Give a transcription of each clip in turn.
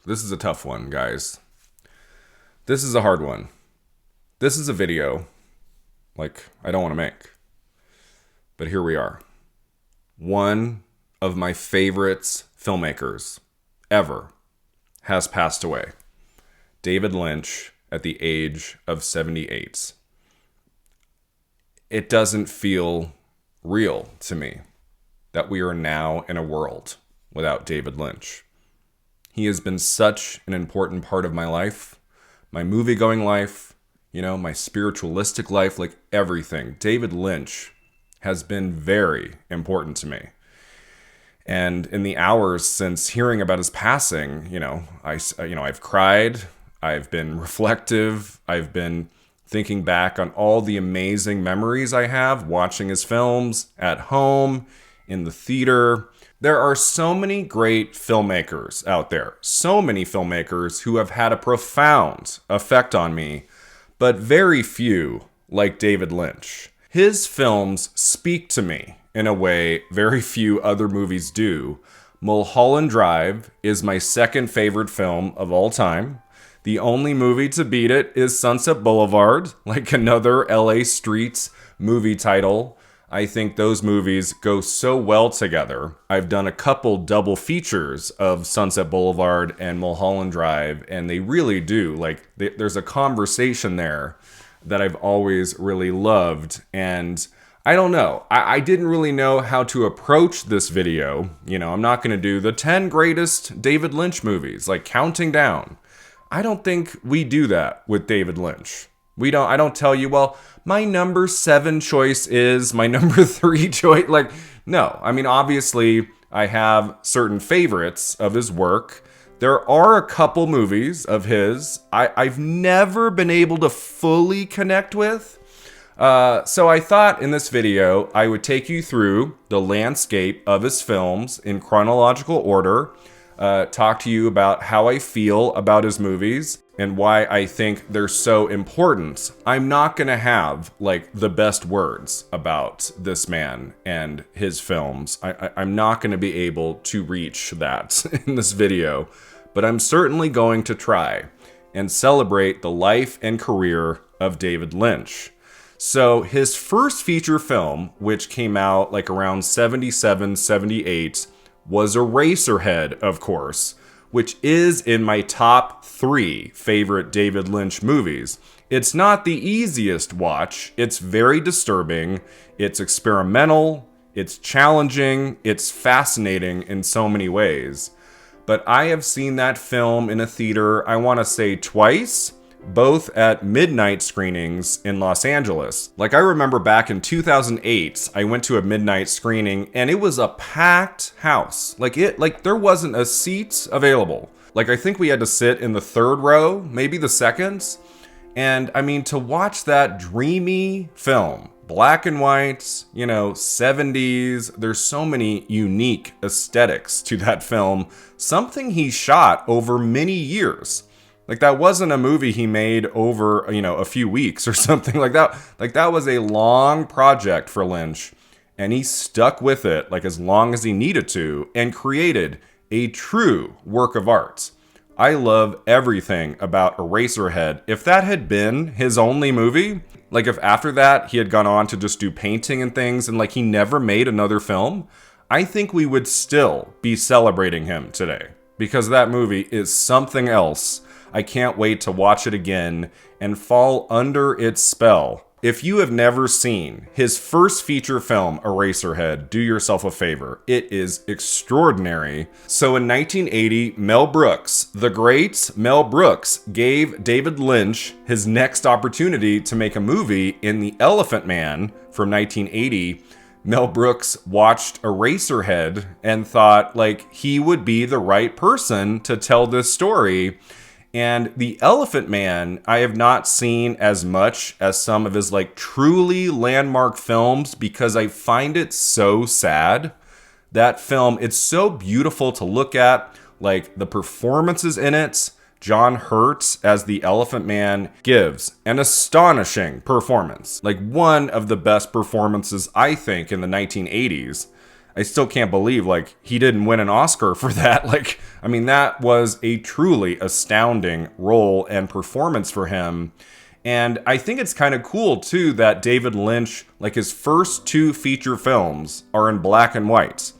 This is a tough one, guys. This is a hard one. This is a video, I don't want to make. But here we are. One of my favorites filmmakers ever has passed away. David Lynch at the age of 78. It doesn't feel real to me that we are now in a world without David Lynch. He has been such an important part of my life, my movie-going life, my spiritualistic life, everything. David Lynch has been very important to me. And in the hours since hearing about his passing, I've cried, I've been reflective, I've been thinking back on all the amazing memories I have watching his films at home, in the theater. There are so many great filmmakers out there, so many filmmakers who have had a profound effect on me, but very few like David Lynch. His films speak to me in a way very few other movies do. Moleholland Drive is my second favorite film of all time. The only movie to beat it is Sunset Boulevard, another LA Streets movie title. I think those movies go so well together. I've done a couple double features of Sunset Boulevard and Moleholland Drive, and they really do. There's a conversation there that I've always really loved. And I don't know. I didn't really know how to approach this video. I'm not going to do the 10 greatest David Lynch movies, counting down. I don't think we do that with David Lynch. I don't tell you, well, my number 7 choice is my number 3 choice. No. Obviously, I have certain favorites of his work. There are a couple movies of his I've never been able to fully connect with. So I thought in this video, I would take you through the landscape of his films in chronological order, talk to you about how I feel about his movies and why I think they're so important. I'm not going to have the best words about this man and his films. I'm not going to be able to reach that in this video, but I'm certainly going to try and celebrate the life and career of David Lynch. So his first feature film, which came out around 77, 78, was Eraserhead, of course, which is in my top 3 favorite David Lynch movies. It's not the easiest watch. It's very disturbing. It's experimental. It's challenging. It's fascinating in so many ways. But I have seen that film in a theater, I want to say twice, both at midnight screenings in Los Angeles. I remember back in 2008, I went to a midnight screening and it was a packed house. There wasn't a seat available. I think we had to sit in the 3rd row, maybe the 2nd. And to watch that dreamy film, black and white, 70s, there's so many unique aesthetics to that film. Something he shot over many years. That wasn't a movie he made over, a few weeks or something like that. That was a long project for Lynch, and he stuck with it as long as he needed to and created a true work of art. I love everything about Eraserhead. If that had been his only movie, if after that he had gone on to just do painting and things and he never made another film, I think we would still be celebrating him today because that movie is something else. I can't wait to watch it again and fall under its spell. If you have never seen his first feature film, Eraserhead, do yourself a favor. It is extraordinary. So in 1980, Mel Brooks, the great Mel Brooks, gave David Lynch his next opportunity to make a movie in The Elephant Man from 1980. Mel Brooks watched Eraserhead and thought he would be the right person to tell this story. And The Elephant Man, I have not seen as much as some of his truly landmark films because I find it so sad. That film, it's so beautiful to look at, the performances in it. John Hurt as the Elephant Man gives an astonishing performance. One of the best performances, I think, in the 1980s. I still can't believe, like, he didn't win an Oscar for that. Like, I mean, that was a truly astounding role and performance for him. And I think it's kind of cool, too, that David Lynch, like, his first 2 feature films are in black and white.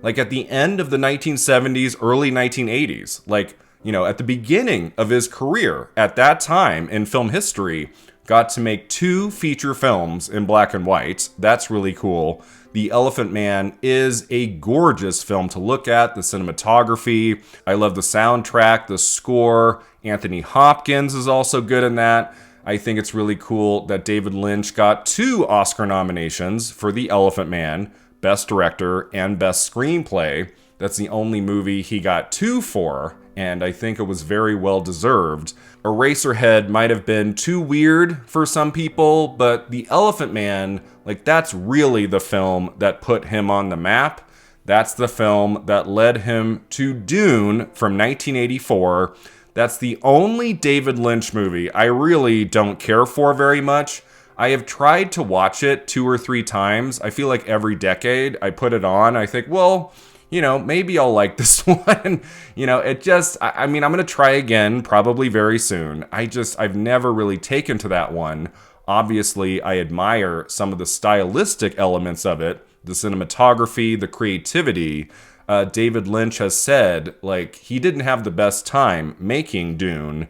Like, at the end of the 1970s, early 1980s, like, you know, at the beginning of his career, at that time in film history, got to make 2 feature films in black and white. That's really cool. The Elephant Man is a gorgeous film to look at. The cinematography, I love the soundtrack, the score. Anthony Hopkins is also good in that. I think it's really cool that David Lynch got 2 Oscar nominations for The Elephant Man, Best Director and Best Screenplay. That's the only movie he got 2 for, and I think it was very well deserved. Eraserhead might have been too weird for some people, but The Elephant Man, like, that's really the film that put him on the map. That's the film that led him to Dune from 1984. That's the only David Lynch movie I really don't care for very much. I have tried to watch it 2 or 3 times. I feel like every decade I put it on, I think, well, you know, maybe I'll like this one. You know, it just, I mean, I'm going to try again probably very soon. I've never really taken to that one. Obviously, I admire some of the stylistic elements of it, the cinematography, the creativity. David Lynch has said, like, he didn't have the best time making Dune.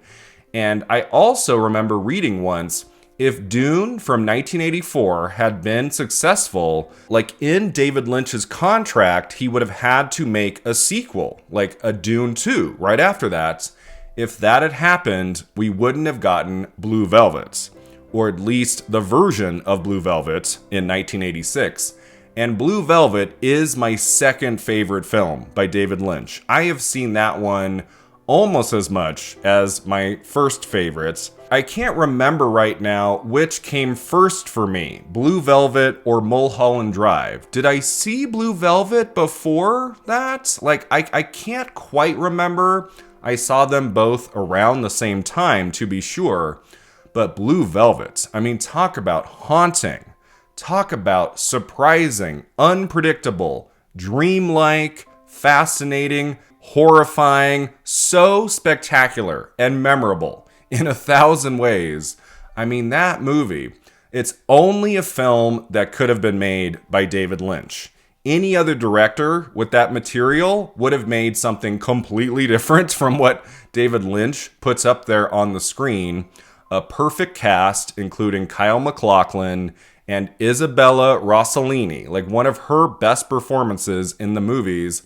And I also remember reading once, if Dune from 1984 had been successful, like, in David Lynch's contract, he would have had to make a sequel, like a Dune 2, right after that. If that had happened, we wouldn't have gotten Blue Velvet, or at least the version of Blue Velvet in 1986. And Blue Velvet is my second favorite film by David Lynch. I have seen that one almost as much as my first favorites. I can't remember right now which came first for me, Blue Velvet or Moleholland Drive. Did I see Blue Velvet before that? Like, I can't quite remember. I saw them both around the same time, to be sure. But Blue Velvet, I mean, talk about haunting. Talk about surprising, unpredictable, dreamlike, fascinating, horrifying, so spectacular and memorable in 1,000 ways. I mean, that movie, it's only a film that could have been made by David Lynch. Any other director with that material would have made something completely different from what David Lynch puts up there on the screen. A perfect cast, including Kyle MacLachlan and Isabella Rossellini, like one of her best performances in the movies,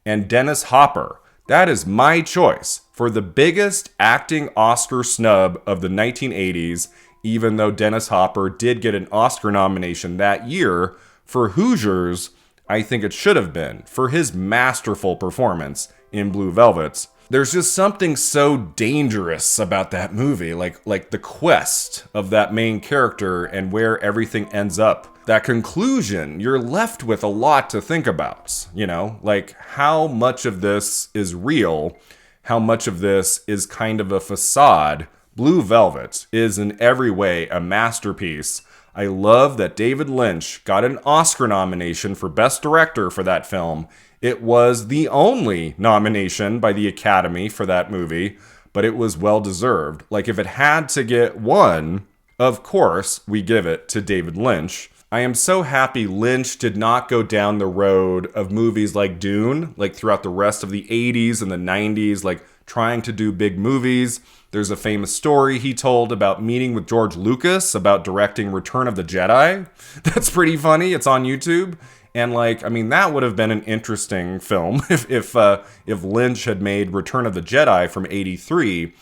and Dennis Hopper. That is my choice for the biggest acting Oscar snub of the 1980s, even though Dennis Hopper did get an Oscar nomination that year for Hoosiers. I think it should have been for his masterful performance in Blue Velvet. There's just something so dangerous about that movie, like the quest of that main character and where everything ends up. That conclusion, you're left with a lot to think about, you know, like how much of this is real, how much of this is kind of a facade. Blue Velvet is in every way a masterpiece. I love that David Lynch got an Oscar nomination for Best Director for that film. It was the only nomination by the Academy for that movie, but it was well deserved. Like, if it had to get one, of course, we give it to David Lynch. I am so happy Lynch did not go down the road of movies like Dune, like throughout the rest of the 80s and the 90s, like trying to do big movies. There's a famous story he told about meeting with George Lucas about directing Return of the Jedi. That's pretty funny. It's on YouTube. And like, I mean, that would have been an interesting film if Lynch had made Return of the Jedi from '83.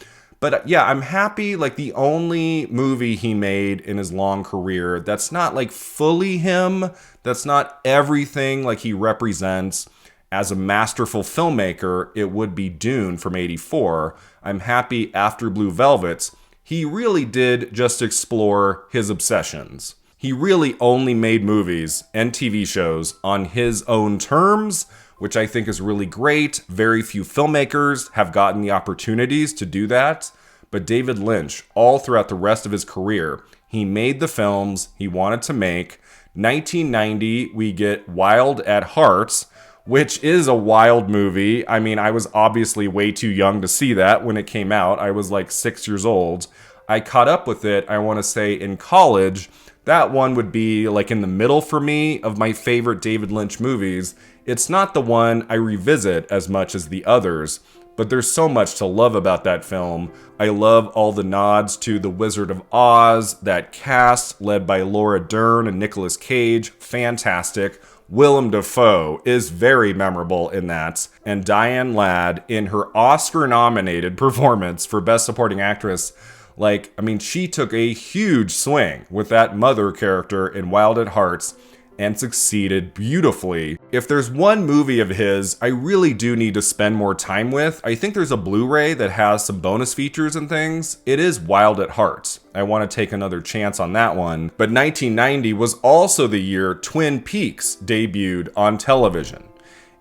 But yeah, I'm happy, like, the only movie he made in his long career that's not like fully him, that's not everything like he represents as a masterful filmmaker, it would be Dune from '84. I'm happy after Blue Velvet, he really did just explore his obsessions. He really only made movies and TV shows on his own terms, which I think is really great. Very few filmmakers have gotten the opportunities to do that. But David Lynch, all throughout the rest of his career, he made the films he wanted to make. 1990, we get Wild at Heart, which is a wild movie. I mean, I was obviously way too young to see that when it came out. I was like 6 years old. I caught up with it, I want to say, in college. That one would be like in the middle for me of my favorite David Lynch movies. It's not the one I revisit as much as the others, but there's so much to love about that film. I love all the nods to The Wizard of Oz, that cast led by Laura Dern and Nicolas Cage, fantastic. Willem Dafoe is very memorable in that, and Diane Ladd in her Oscar-nominated performance for Best Supporting Actress. Like, I mean, she took a huge swing with that mother character in Wild at Heart and succeeded beautifully. If there's one movie of his I really do need to spend more time with, I think there's a Blu-ray that has some bonus features and things. It is Wild at Heart. I want to take another chance on that one. But 1990 was also the year Twin Peaks debuted on television.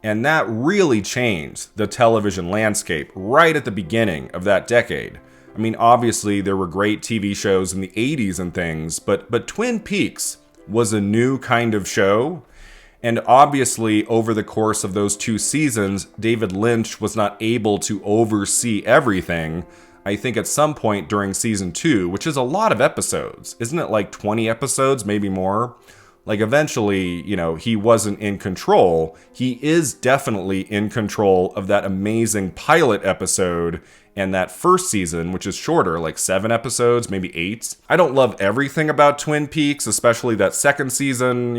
And that really changed the television landscape right at the beginning of that decade. I mean, obviously there were great TV shows in the 80s and things, but Twin Peaks was a new kind of show. And obviously over the course of those 2 seasons, David Lynch was not able to oversee everything. I think at some point during season 2, which is a lot of episodes, isn't it like 20 episodes, maybe more? Like eventually, he wasn't in control. He is definitely in control of that amazing pilot episode and that first season, which is shorter, like 7 episodes, maybe 8. I don't love everything about Twin Peaks, especially that second season.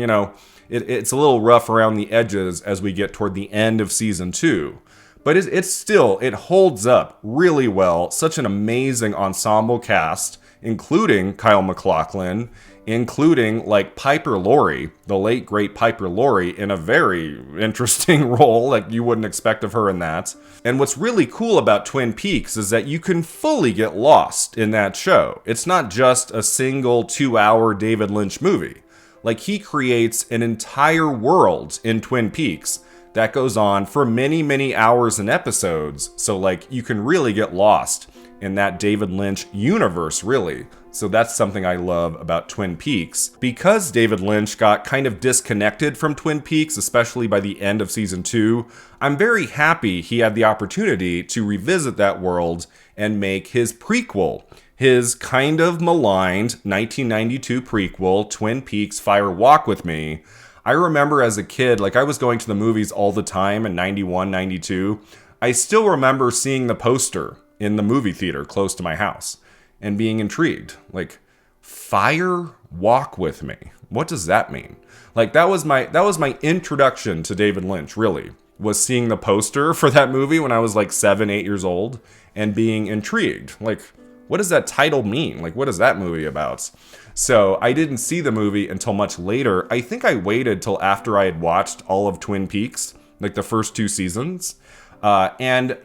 It's a little rough around the edges as we get toward the end of season 2. But it holds up really well. Such an amazing ensemble cast, including Kyle MacLachlan, including like Piper Laurie, the late great Piper Laurie, in a very interesting role like you wouldn't expect of her in that. And what's really cool about Twin Peaks is that you can fully get lost in that show. It's not just a single 2-hour David Lynch movie. Like, he creates an entire world in Twin Peaks that goes on for many, many hours and episodes. So like, you can really get lost in that David Lynch universe, really. So that's something I love about Twin Peaks. Because David Lynch got kind of disconnected from Twin Peaks, especially by the end of season 2, I'm very happy he had the opportunity to revisit that world and make his prequel, his kind of maligned 1992 prequel, Twin Peaks Fire Walk with Me. I remember as a kid, like I was going to the movies all the time in 91, 92. I still remember seeing the poster in the movie theater close to my house and being intrigued. Like, Fire Walk with Me. What does that mean? Like, that was my introduction to David Lynch, really, was seeing the poster for that movie when I was like 7, 8 years old and being intrigued. Like, what does that title mean? Like, what is that movie about? So I didn't see the movie until much later. I think I waited till after I had watched all of Twin Peaks, like the first 2 seasons. And,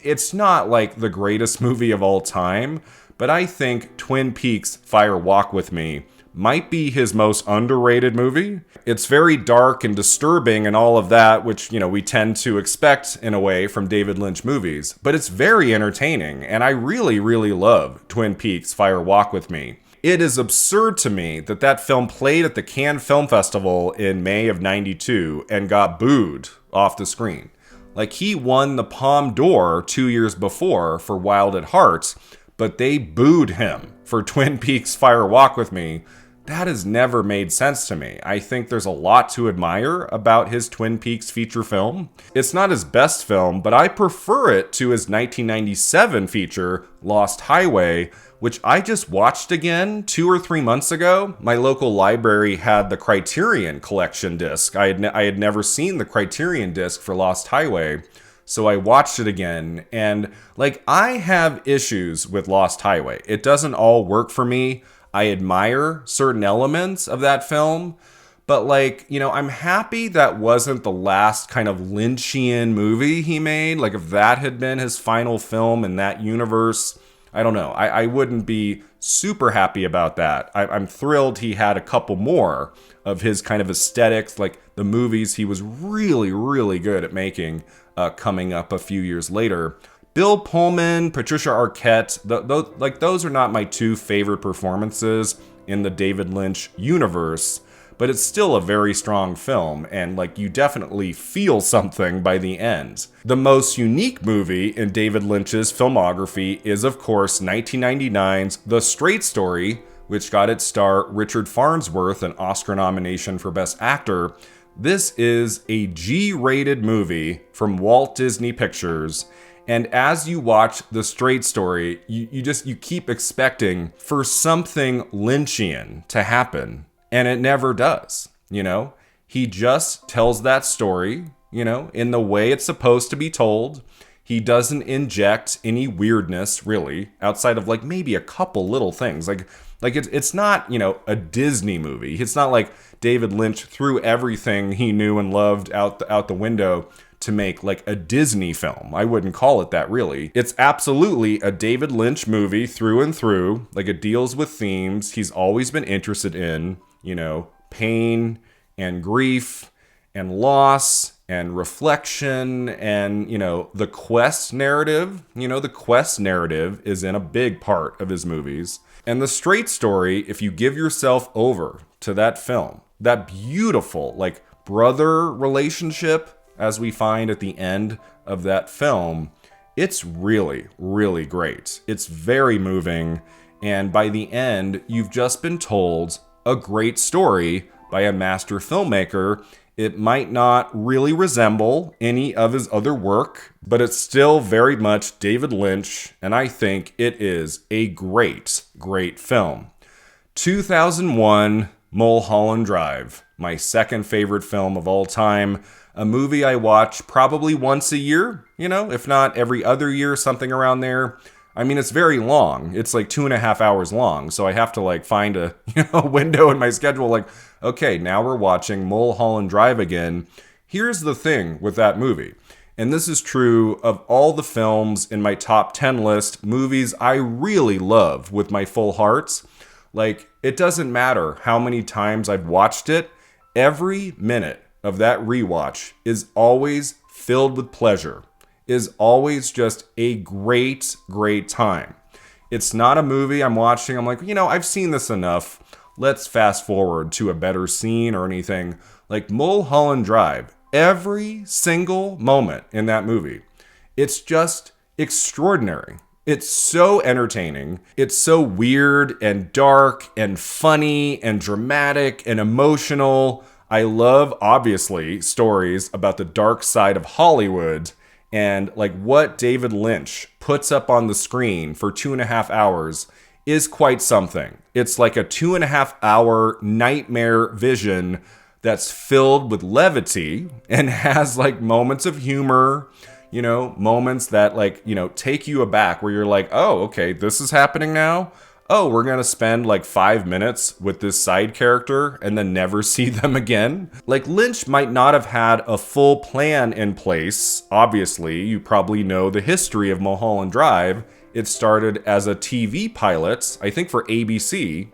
it's not like the greatest movie of all time, but I think Twin Peaks Fire Walk with Me might be his most underrated movie. It's very dark and disturbing and all of that, which, we tend to expect in a way from David Lynch movies, but it's very entertaining, and I really, really love Twin Peaks Fire Walk with Me. It is absurd to me that film played at the Cannes Film Festival in May of 92 and got booed off the screen. Like, he won the Palme d'Or 2 years before for Wild at Heart, but they booed him for Twin Peaks Fire Walk with Me. That has never made sense to me. I think there's a lot to admire about his Twin Peaks feature film. It's not his best film, but I prefer it to his 1997 feature, Lost Highway, which I just watched again 2 or 3 months ago. My local library had the Criterion Collection disc. I had never seen the Criterion disc for Lost Highway, so I watched it again. And I have issues with Lost Highway. It doesn't all work for me. I admire certain elements of that film, but I'm happy that wasn't the last kind of Lynchian movie he made. Like, if that had been his final film in that universe, I don't know. I wouldn't be super happy about that. I'm thrilled he had a couple more of his kind of aesthetics, like the movies he was really, really good at making coming up a few years later. Bill Pullman, Patricia Arquette, those are not my 2 favorite performances in the David Lynch universe. but it's still a very strong film, and like you definitely feel something by the end. The most unique movie in David Lynch's filmography is, of course, 1999's The Straight Story, which got its star Richard Farnsworth an Oscar nomination for Best Actor. This is a G-rated movie from Walt Disney Pictures, and as you watch The Straight Story, you keep expecting for something Lynchian to happen, and it never does, you know? He just tells that story, you know, in the way it's supposed to be told. He doesn't inject any weirdness, really, outside of like maybe a couple little things. Like it's not, you know, a Disney movie. It's not like David Lynch threw everything he knew and loved out the window to make like a Disney film. I wouldn't call it that, really. It's absolutely a David Lynch movie through and through. Like, it deals with themes he's always been interested in, you know, pain and grief and loss and reflection and, you know, the quest narrative. You know, the quest narrative is in a big part of his movies. And The Straight Story, if you give yourself over to that film, that beautiful, like, brother relationship, as we find at the end of that film, it's really, really great. It's very moving. And by the end, you've just been told a great story by a master filmmaker. It might not really resemble any of his other work, but it's still very much David Lynch, and I think it is a great, great film. 2001, Moleholland Drive, my second favorite film of all time, a movie I watch probably once a year, you know, if not every other year, something around there. I mean, it's very long. It's like 2.5 hours long. So I have to like find a window in my schedule. Like, okay, now we're watching Moleholland Drive again. Here's the thing with that movie. And this is true of all the films in my top 10 list, movies I really love with my full heart. Like, it doesn't matter how many times I've watched it. Every minute of that rewatch is always filled with pleasure. Is always just a great, great time. It's not a movie I'm watching, I'm like, you know, I've seen this enough. Let's fast forward to a better scene or anything. Like Moleholland Drive, every single moment in that movie, it's just extraordinary. It's so entertaining. It's so weird and dark and funny and dramatic and emotional. I love, obviously, stories about the dark side of Hollywood. And like what David Lynch puts up on the screen for 2.5 hours is quite something. It's like a 2.5 hour nightmare vision that's filled with levity and has like moments of humor, you know, moments that like, you know, take you aback where you're like, oh, okay, this is happening now. Oh, we're going to spend like 5 minutes with this side character and then never see them again. Like Lynch might not have had a full plan in place. Obviously, you probably know the history of Moleholland Drive. It started as a TV pilot, I think for ABC,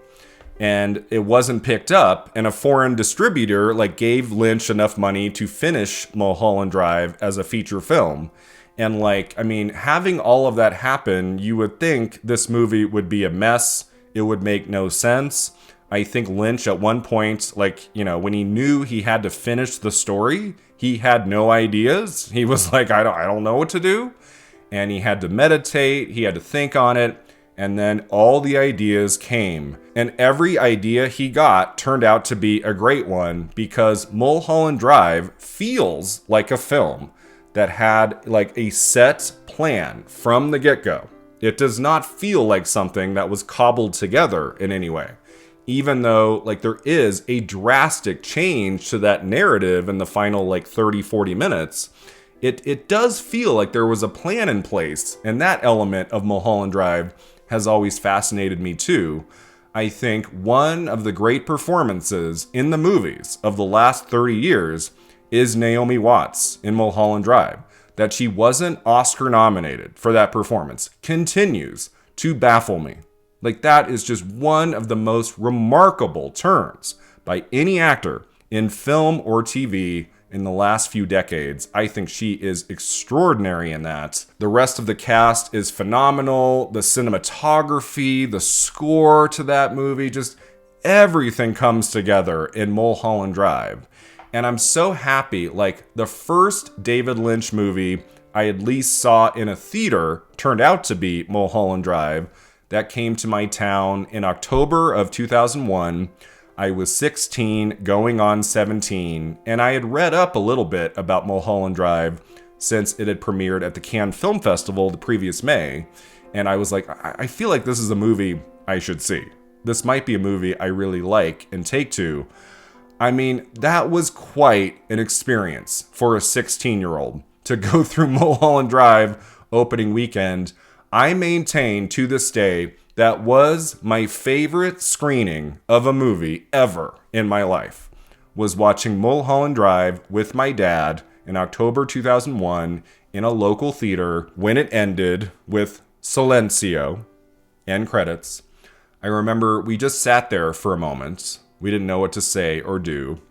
and it wasn't picked up. And a foreign distributor like gave Lynch enough money to finish Moleholland Drive as a feature film. And like, I mean, having all of that happen, you would think this movie would be a mess. It would make no sense. I think Lynch at one point, like, you know, when he knew he had to finish the story, he had no ideas. He was like, I don't know what to do. And he had to meditate. He had to think on it. And then all the ideas came. And every idea he got turned out to be a great one because Moleholland Drive feels like a film that had like a set plan from the get-go. It does not feel like something that was cobbled together in any way. Even though like there is a drastic change to that narrative in the final like 30-40 minutes, it does feel like there was a plan in place. And that element of Moleholland Drive has always fascinated me too. I think one of the great performances in the movies of the last 30 years is Naomi Watts in Moleholland Drive. That she wasn't Oscar nominated for that performance continues to baffle me. Like that is just one of the most remarkable turns by any actor in film or TV in the last few decades. I think she is extraordinary in that. The rest of the cast is phenomenal. The cinematography, the score to that movie, just everything comes together in Moleholland Drive. And I'm so happy, like, the first David Lynch movie I at least saw in a theater turned out to be Moleholland Drive. That came to my town in October of 2001. I was 16, going on 17, and I had read up a little bit about Moleholland Drive since it had premiered at the Cannes Film Festival the previous May. And I was like, I feel like this is a movie I should see. This might be a movie I really like and take to. I mean, that was quite an experience for a 16-year-old to go through Moleholland Drive opening weekend. I maintain to this day that was my favorite screening of a movie ever in my life, was watching Moleholland Drive with my dad in October 2001 in a local theater when it ended with Silencio, end credits. I remember we just sat there for a moment. We didn't know what to say or do.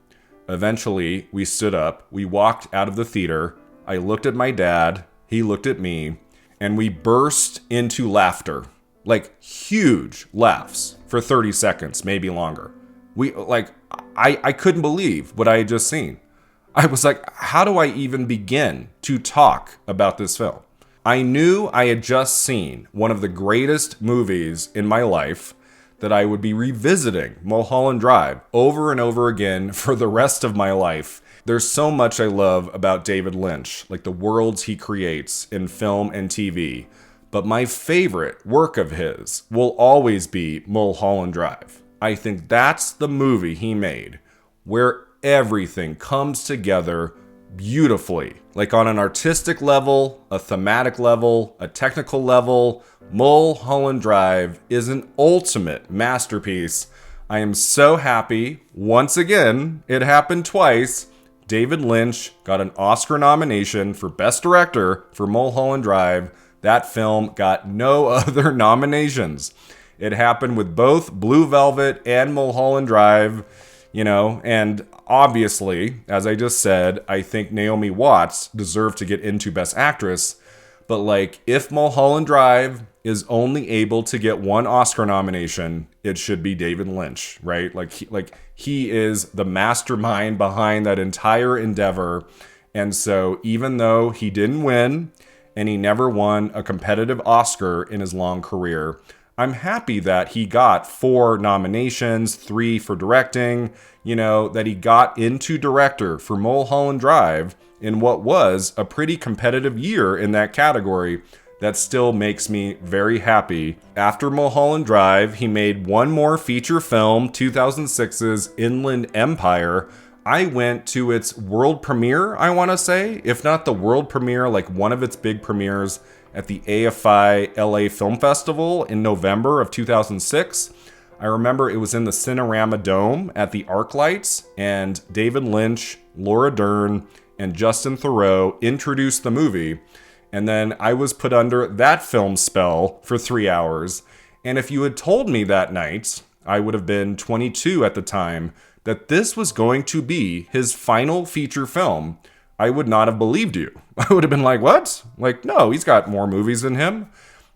Eventually, we stood up. We walked out of the theater. I looked at my dad. He looked at me. And we burst into laughter. Like, huge laughs for 30 seconds, maybe longer. I couldn't believe what I had just seen. I was like, how do I even begin to talk about this film? I knew I had just seen one of the greatest movies in my life, that I would be revisiting Moleholland Drive over and over again for the rest of my life. There's so much I love about David Lynch, like the worlds he creates in film and TV. But my favorite work of his will always be Moleholland Drive. I think that's the movie he made where everything comes together beautifully. Like on an artistic level, a thematic level, a technical level, Moleholland Drive is an ultimate masterpiece. I am so happy. Once again, it happened twice. David Lynch got an Oscar nomination for Best Director for Moleholland Drive. That film got no other nominations. It happened with both Blue Velvet and Moleholland Drive, and obviously, as I just said, I think Naomi Watts deserved to get into Best Actress. But if Moleholland Drive is only able to get one Oscar nomination, it should be David Lynch, right? He is the mastermind behind that entire endeavor. And so even though he didn't win and he never won a competitive Oscar in his long career, I'm happy that he got 4 nominations, 3 for directing, that he got into director for Moleholland Drive in what was a pretty competitive year in that category. That still makes me very happy. After Moleholland Drive, he made one more feature film, 2006's Inland Empire. I went to its world premiere, I want to say, if not the world premiere, one of its big premieres at the AFI LA Film Festival in November of 2006. I remember it was in the Cinerama Dome at the ArcLights, and David Lynch, Laura Dern, and Justin Theroux introduced the movie. And then I was put under that film spell for 3 hours. And if you had told me that night, I would have been 22 at the time, that this was going to be his final feature film, I would not have believed you. I would have been like, what? No, he's got more movies than him.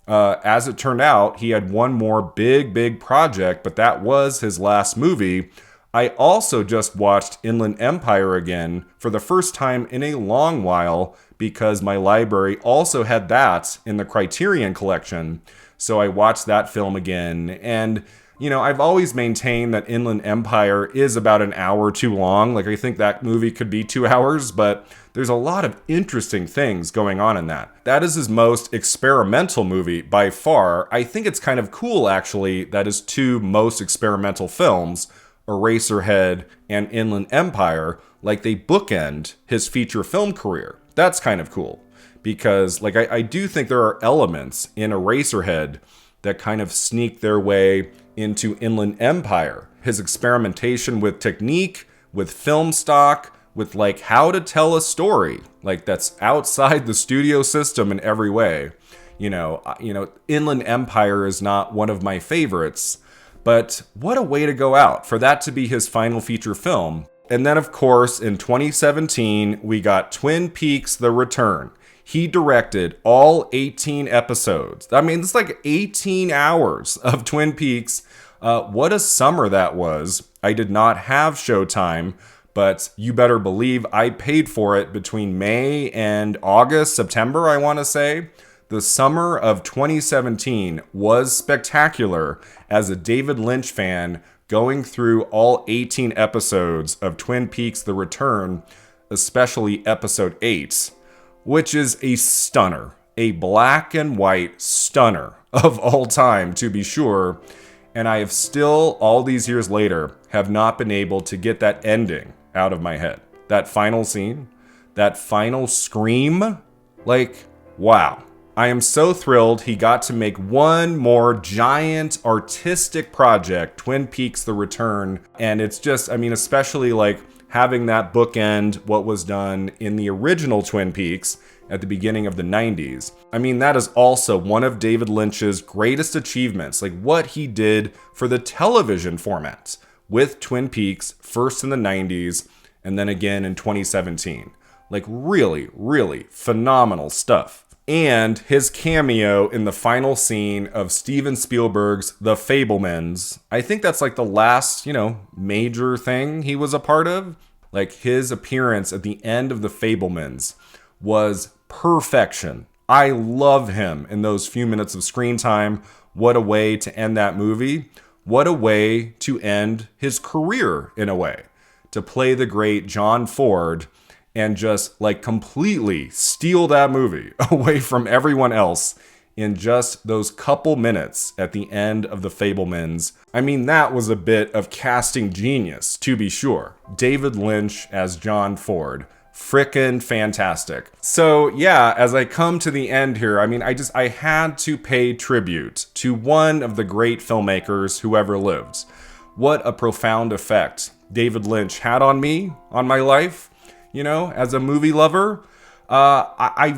As it turned out, he had one more big project, but that was his last movie. I also just watched Inland Empire again for the first time in a long while because my library also had that in the Criterion collection. So I watched that film again. And, I've always maintained that Inland Empire is about an hour too long. I think that movie could be 2 hours, but there's a lot of interesting things going on in that. That is his most experimental movie by far. I think it's kind of cool, actually, that his 2 most experimental films, Eraserhead and Inland Empire, they bookend his feature film career. That's kind of cool because I do think there are elements in Eraserhead that kind of sneak their way into Inland Empire. His experimentation with technique, with film stock, with how to tell a story that's outside the studio system in every way. Inland Empire is not one of my favorites, but what a way to go out for that to be his final feature film. And then, of course, in 2017, we got Twin Peaks: The Return. He directed all 18 episodes. I mean, it's 18 hours of Twin Peaks. What a summer that was. I did not have Showtime, but you better believe I paid for it between May and August, September, I want to say. The summer of 2017 was spectacular as a David Lynch fan going through all 18 episodes of Twin Peaks: The Return, especially episode 8, which is a stunner, a black and white stunner of all time, to be sure. And I have still, all these years later, have not been able to get that ending out of my head. That final scene, that final scream, like, wow. I am so thrilled he got to make one more giant artistic project, Twin Peaks: The Return. And it's just, I mean, especially like having that bookend what was done in the original Twin Peaks at the beginning of the 90s. I mean, that is also one of David Lynch's greatest achievements, like what he did for the television format with Twin Peaks, first in the 90s and then again in 2017. Like really, really phenomenal stuff. And his cameo in the final scene of Steven Spielberg's The Fabelmans. I think that's like the last, major thing he was a part of. Like his appearance at the end of The Fabelmans was perfection. I love him in those few minutes of screen time. What a way to end that movie. What a way to end his career, in a way. To play the great John Ford and just like completely steal that movie away from everyone else in just those couple minutes at the end of The Fabelmans. I mean, that was a bit of casting genius, to be sure. David Lynch as John Ford. Frickin' fantastic. So yeah, as I come to the end here, I mean, I had to pay tribute to one of the great filmmakers who ever lived. What a profound effect David Lynch had on me, on my life. As a movie lover, I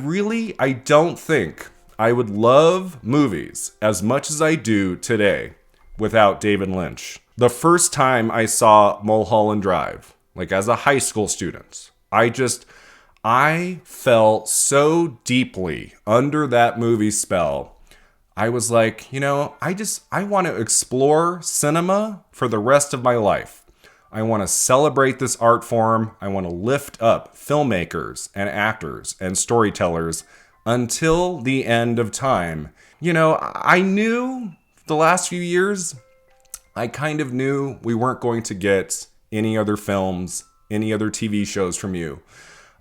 don't think I would love movies as much as I do today without David Lynch. The first time I saw Moleholland Drive, like as a high school student, I fell so deeply under that movie spell. I was like, I want to explore cinema for the rest of my life. I want to celebrate this art form. I want to lift up filmmakers and actors and storytellers until the end of time. I knew the last few years, I kind of knew we weren't going to get any other films, any other TV shows from you.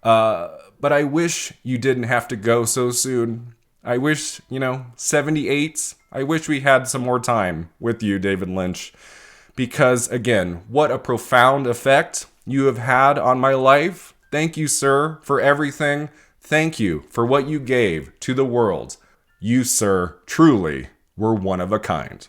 But I wish you didn't have to go so soon. I wish, 78, I wish we had some more time with you, David Lynch. Because, again, what a profound effect you have had on my life. Thank you, sir, for everything. Thank you for what you gave to the world. You, sir, truly were one of a kind.